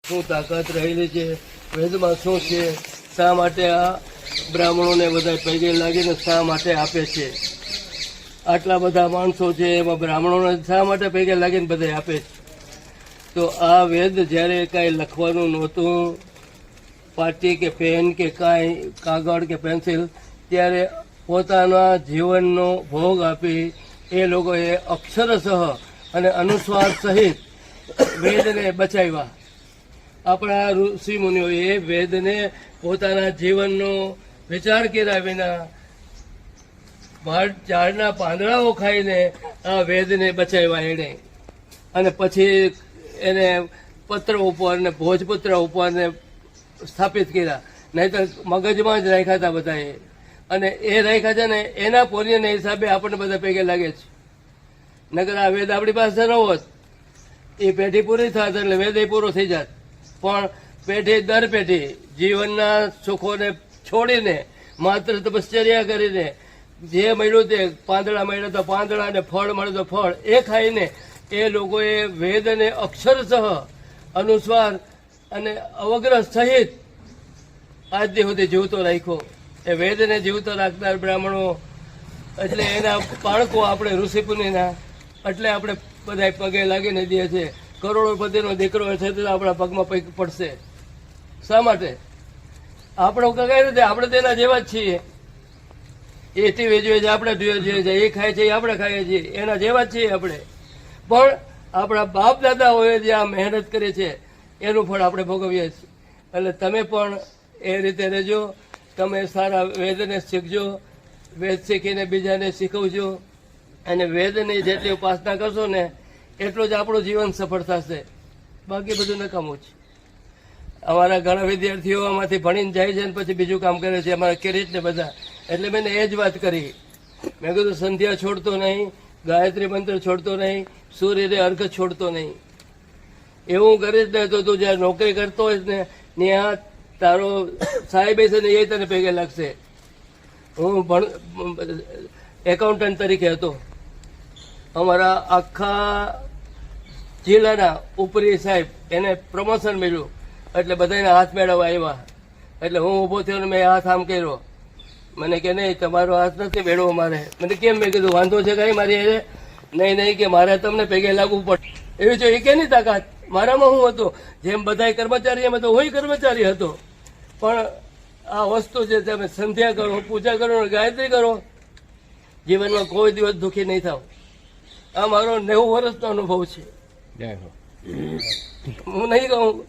શું તાકાત રહેલી છે, વેદમાં શું છે, શા માટે આ બ્રાહ્મણોને બધા પૈગે લાગીને શા માટે આપે છે? આટલા બધા માણસો છે એમાં બ્રાહ્મણોને શા માટે પૈગે લાગીને બધા આપે છે? તો આ વેદ જ્યારે કાંઈ લખવાનું નહોતું, પાટી કે પેન કે કાંઈ કાગળ કે પેન્સિલ, ત્યારે પોતાના જીવનનો ભોગ આપી એ લોકોએ અક્ષરસહ અને અનુસ્વાર સહિત વેદને બચાવ્યા. આપણા ઋષિ મુનિઓએ વેદને પોતાના જીવનનો વિચાર કર્યા વિના ઝાડના પાંદડાઓ ખાઈને આ વેદને બચાવ્યા એણે. અને પછી એને પત્ર ઉપર ને ભોજપત્ર ઉપર ને સ્થાપિત કર્યા, નહીં તો મગજમાં જ રાખ્યા હતા બધાએ. અને એ રાખ્યા છે ને એના પુણ્યના હિસાબે આપણને બધા પૈકે લાગે છે. નકર આ વેદ આપણી પાસે ન હોત, એ પેઢી પૂરી થાત એટલે વેદ એ પૂરો થઈ જાત. પણ પેઢી દર પેઢી જીવનના સુખોને છોડીને માત્ર તપશ્ચર્યા કરીને જે મળ્યું તે પાંદડા મળ્યા તો પાંદડા ને ફળ મળે તો ફળ એ ખાઈને એ લોકોએ વેદને અક્ષરસહ અનુસ્વાર અને અવગ્રહ સહિત આજ દી સુધી જીવતો રાખ્યો. એ વેદને જીવતો રાખનાર બ્રાહ્મણો એટલે એના બાળકો આપણે ઋષિપુનિના, એટલે આપણે બધા પગે લાગીને દે છે. કરોડોપતિનો દીકરો છે તો આપણા પગમાં પૈક પડશે. શા માટે? આપણો કઈ નથી, આપણે તેના જેવા જ છીએ. એ ટીવી જોઈએ છે, આપણે જોઈએ છે, એ ખાય છે, એ આપણે ખાઈએ છીએ, એના જેવા જ છીએ આપણે. પણ આપણા બાપ દાદાઓએ જે આ મહેનત કરી છે એનું ફળ આપણે ભોગવીએ છીએ. એટલે તમે પણ એ રીતે રહેજો. તમે સારા વેદને શીખજો, વેદ શીખીને બીજાને શીખવજો. અને વેદની જેટલી ઉપાસના કરશો ને એટલું જ આપણું જીવન સફળ થશે. બાકી બધું નકામું છે. અમારા ઘણા વિદ્યાર્થીઓ આમાંથી ભણીને જાય છે ને પછી બીજું કામ કરે છે, અમારા કિરીટ ને બધા. એટલે મેં એ જ વાત કરી. મેં કીધું સંધ્યા છોડતો નહીં, ગાયત્રી મંત્ર છોડતો નહીં, સૂર્યને અર્ઘ છોડતો નહીં. એવું કરીશ ને તો તું જ્યાં નોકરી કરતો હોઈશ ને ત્યાં તારો સાહેબ છે ને એ તને પૈકે લાગશે. હું એકાઉન્ટન્ટ તરીકે હતો. અમારા આખા જિલ્લાના ઉપરી સાહેબ એને પ્રમોશન મળ્યું એટલે બધાને હાથ મેળવવા આવ્યા. એટલે હું ઊભો થયો ને મેં હાથ આમ કર્યો. મને કે નહીં, તમારો હાથ નથી મેળવો મારે. મને કેમ? મેં કીધું વાંધો છે કઈ મારી એ? નહીં કે મારે તમને પૈકે લાગવું પડે. એવી જો એ કે નહીં તાકાત મારામાં હું હતો. જેમ બધા કર્મચારી એમ તો હું કર્મચારી હતો. પણ આ વસ્તુ છે, તમે સંધ્યા કરો, પૂજા કરો, ગાયત્રી કરો, જીવનમાં કોઈ દિવસ દુઃખી નહીં થાવ. આ મારો 90 વર્ષનો અનુભવ છે. હું નહીં કહું